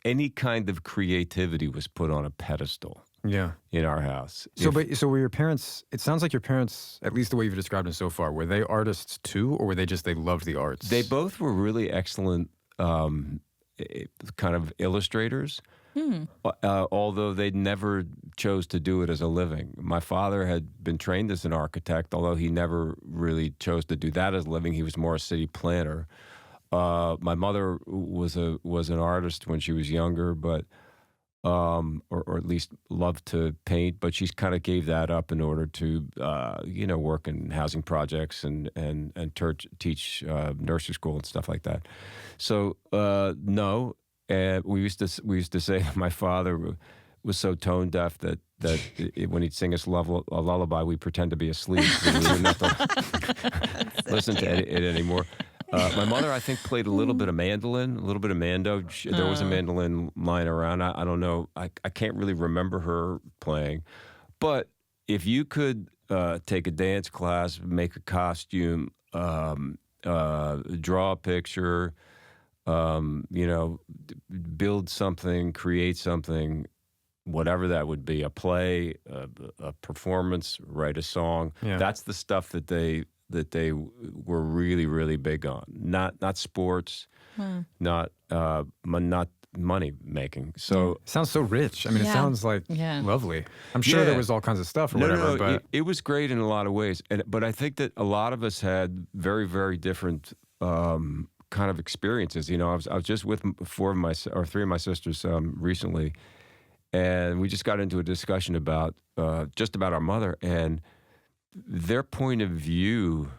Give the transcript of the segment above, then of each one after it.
any kind of creativity was put on a pedestal. Yeah. In our house. So were your parents, it sounds like your parents, at least the way you've described them so far, were they artists too, or were they just, they loved the arts? They both were really excellent kind of illustrators, although they never chose to do it as a living. My father had been trained as an architect, although he never really chose to do that as a living. He was more a city planner. My mother was an artist when she was younger, but or at least loved to paint, but she kind of gave that up in order to, work in housing projects and teach nursery school and stuff like that. So no, we used to say my father was so tone deaf that when he'd sing us a lullaby, we'd pretend to be asleep. We wouldn't have to listen to it anymore. My mother, I think, played a little bit of mandolin, a little bit of mando. There was a mandolin lying around. I don't know. I can't really remember her playing. But if you could take a dance class, make a costume, draw a picture, build something, create something, whatever that would be, a play, a performance, write a song, that's the stuff that they were really, really big on. Not sports, not money making. So it sounds so rich. I mean, it sounds like lovely. I'm sure there was all kinds of stuff or whatever. But it was great in a lot of ways. But I think that a lot of us had very, very different kind of experiences. I was just with three of my sisters recently, and we just got into a discussion about our mother and their point of view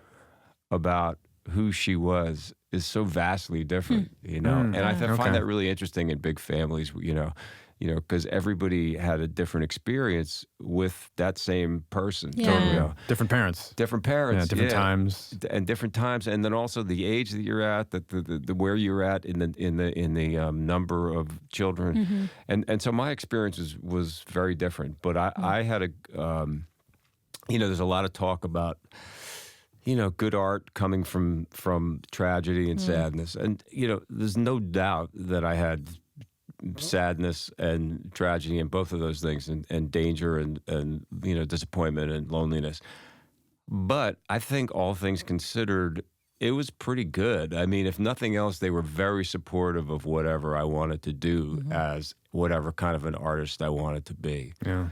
about who she was is so vastly different, and I find that really interesting in big families, because everybody had a different experience with that same person. Totally. Different parents. Different times. Different times, and then also the age that you're at, the where you're at in the number of children, and so my experience was very different. But I had a there's a lot of talk about, good art coming from tragedy and sadness. And, there's no doubt that I had sadness and tragedy and both of those things and danger and disappointment and loneliness. But I think all things considered, it was pretty good. I mean, if nothing else, they were very supportive of whatever I wanted to do as whatever kind of an artist I wanted to be. Yeah.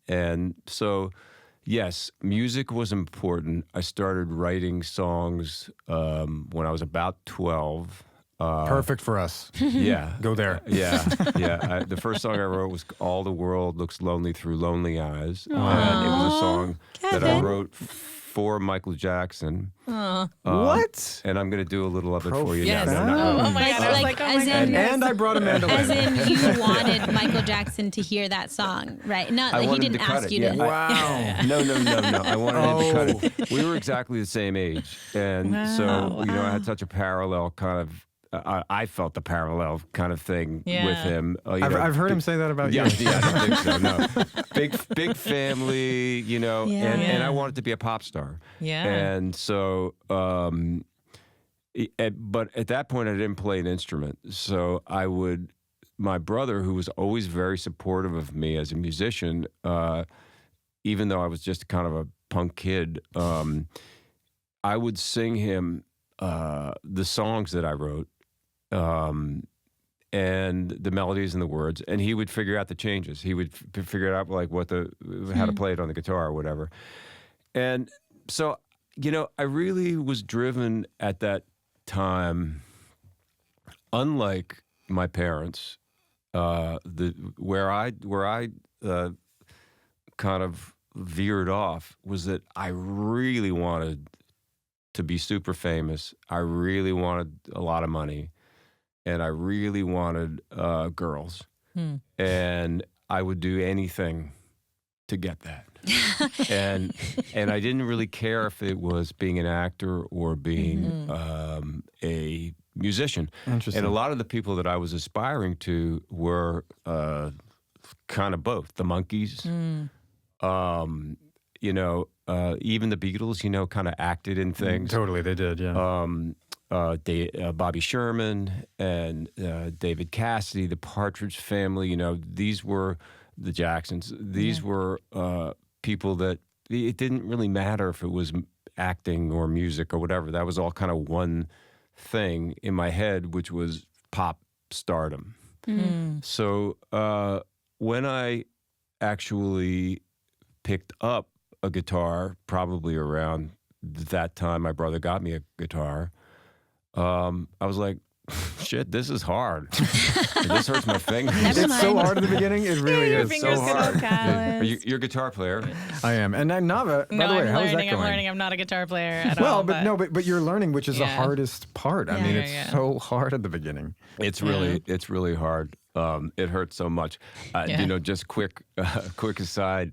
And so... Yes, music was important. I started writing songs when I was about 12. Perfect for us. Yeah. Go there. Yeah. The first song I wrote was All the World Looks Lonely Through Lonely Eyes. And it was a song that I wrote for Michael Jackson. What? And I'm going to do a little of it for you yes. now. Oh my God. I was like, oh my God. And I brought a mandolin. As in, you wanted Michael Jackson to hear that song, right? Not like he didn't ask you to. Wow. No. I wanted him to cut it. We were exactly the same age. And so, I had such a parallel kind of, I felt the parallel kind of thing with him. I've heard him say that about you. Yeah, I don't think so, no. Big family, and I wanted to be a pop star. Yeah. And so, but at that point, I didn't play an instrument. So my brother, who was always very supportive of me as a musician, even though I was just kind of a punk kid, I would sing him the songs that I wrote. And the melodies and the words, and he would figure out the changes. He would figure out like how to play it on the guitar or whatever. And so, I really was driven at that time, unlike my parents, where I kind of veered off was that I really wanted to be super famous. I really wanted a lot of money. And I really wanted girls. And I would do anything to get that. and I didn't really care if it was being an actor or being a musician. Interesting. And a lot of the people that I was aspiring to were kind of both. The Monkees, even the Beatles, kind of acted in things. Totally, they did, yeah. Bobby Sherman and David Cassidy, the Partridge Family. You know, these were the Jacksons. These were people that it didn't really matter if it was acting or music or whatever. That was all kind of one thing in my head, which was pop stardom. So when I actually picked up a guitar, probably around that time my brother got me a guitar, I was like, shit, this is hard. This hurts my fingers. It's so hard at the beginning. It really is so hard. You're a guitar player. I am. And Nava, by the way, how is that going? I'm learning. I'm not a guitar player at all. Well, but you're learning, which is the hardest part. I mean, it's so hard at the beginning. It's really hard. It hurts so much. You know, just quick aside.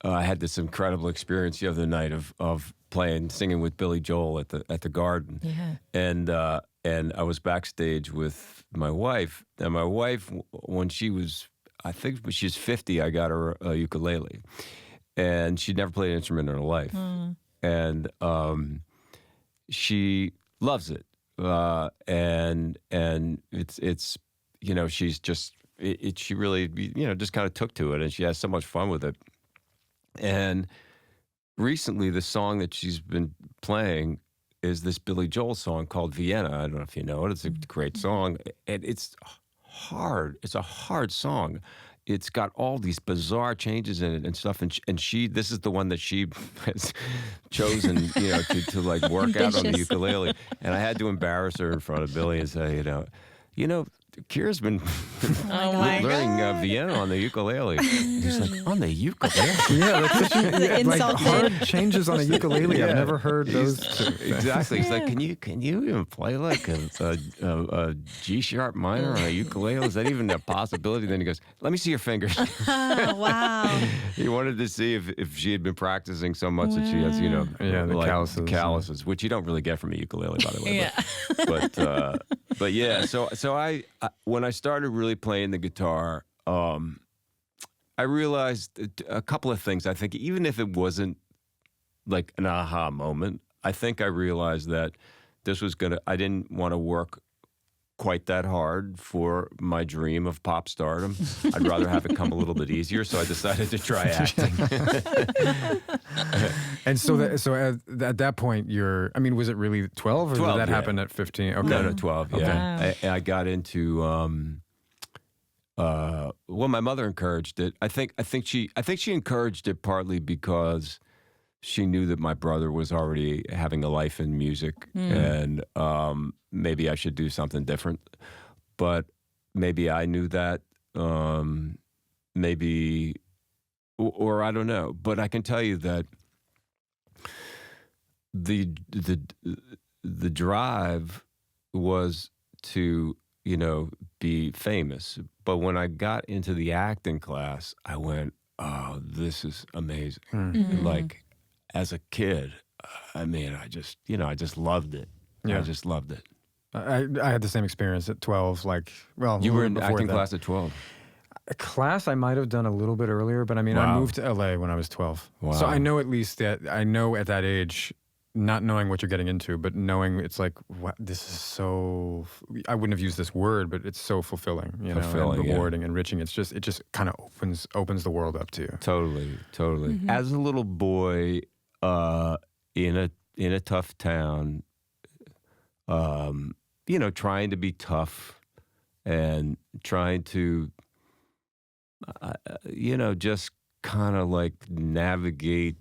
I had this incredible experience the other night of singing with Billy Joel at the Garden, and I was backstage with my wife. And my wife, when she was, I think when she was 50, I got her a ukulele, and she'd never played an instrument in her life, and she loves it, and it's you know, she's just she really, you know, just kind of took to it, and she has so much fun with it. And recently, the song that she's been playing is this Billy Joel song called Vienna. I don't know if you know it. It's a great song. And it's hard. It's a hard song. It's got all these bizarre changes in it and stuff. And she, this is the one that she has chosen, you know, to like work out on the ukulele. And I had to embarrass her in front of Billy and say, you know, Kira's been learning Vienna on the ukulele. He's like, on the ukulele? Yeah, like hard changes on a ukulele. I've never heard those. Exactly. He's like, can you even play like a G sharp minor on a ukulele? Is that even a possibility? Then he goes, let me see your fingers. Wow. He wanted to see if she had been practicing so much that she has, you know, the like calluses, which you don't really get from a ukulele, by the way. But yeah, so I when I started really playing the guitar, I realized a couple of things. I think even if it wasn't like an aha moment, I think I realized that this was I didn't want to work quite that hard for my dream of pop stardom. I'd rather have it come a little bit easier, so I decided to try acting. And so at that point, was it really 12, or 12, did that happen at 15? Okay. No, 12, yeah. Okay. I got into, well, my mother encouraged it. I think she encouraged it partly because she knew that my brother was already having a life in music, and maybe I should do something different. But maybe I knew that, maybe, or I don't know. But I can tell you that the drive was to, you know, be famous. But when I got into the acting class, I went, oh, this is amazing. Like, as a kid, I mean, I just loved it. Yeah. I just loved it. I had the same experience at 12. You were in acting class at 12? A class I might have done a little bit earlier, but I mean, I moved to LA when I was 12. Wow. So I know at least that, I know at that age, not knowing what you're getting into, but knowing it's like, what, this is so, I wouldn't have used this word, but it's so fulfilling, you know, and rewarding, enriching. It just kind of opens the world up to you. Totally. Mm-hmm. As a little boy, in a tough town, you know, trying to be tough and trying to, you know, just kind of like navigate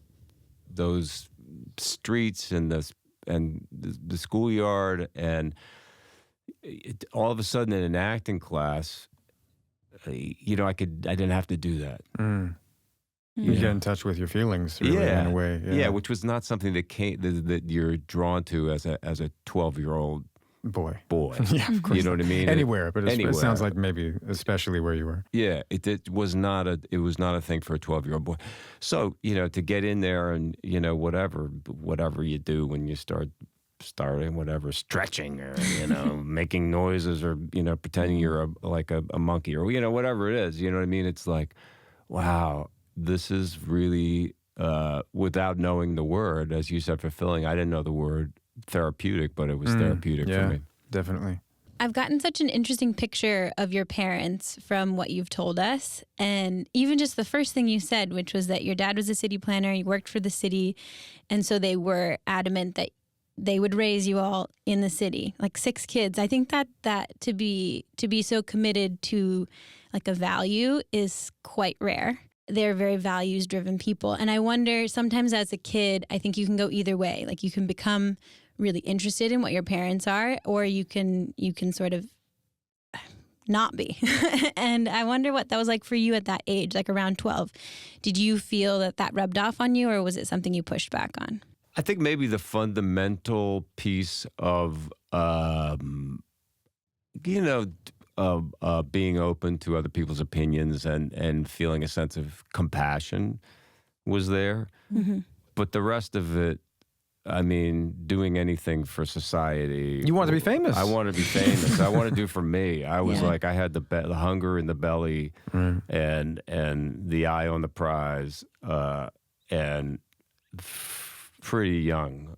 those streets and the schoolyard, and all of a sudden in an acting class, you know, I didn't have to do that. You get in touch with your feelings, really, in a way. Yeah, which was not something that you're drawn to as a 12-year-old boy. Yeah, of course. You know what I mean? Anywhere, but it sounds like maybe especially where you were. Yeah, it was not a thing for a 12-year-old boy. So, you know, to get in there and, you know, whatever you do when you starting whatever, stretching or, you know, making noises or, you know, pretending you're a monkey or, you know, whatever it is, you know what I mean? It's like, wow, this is really, without knowing the word, as you said, fulfilling. I didn't know the word. therapeutic, but it was therapeutic for me. Definitely. I've gotten such an interesting picture of your parents from what you've told us. And even just the first thing you said, which was that your dad was a city planner, he worked for the city. And so they were adamant that they would raise you all in the city, like 6 kids. I think that to be so committed to like a value is quite rare. They're very values-driven people. And I wonder, sometimes as a kid, I think you can go either way. Like you can become really interested in what your parents are, or you can sort of not be. And I wonder what that was like for you at that age, like around 12. Did you feel that rubbed off on you, or was it something you pushed back on? I think maybe the fundamental piece of, being open to other people's opinions and feeling a sense of compassion was there. Mm-hmm. But the rest of it, I mean, doing anything for society. You wanted to be famous. I wanted to be famous. I wanted to do it for me. I was like, I had the hunger in the belly and the eye on the prize, and pretty young.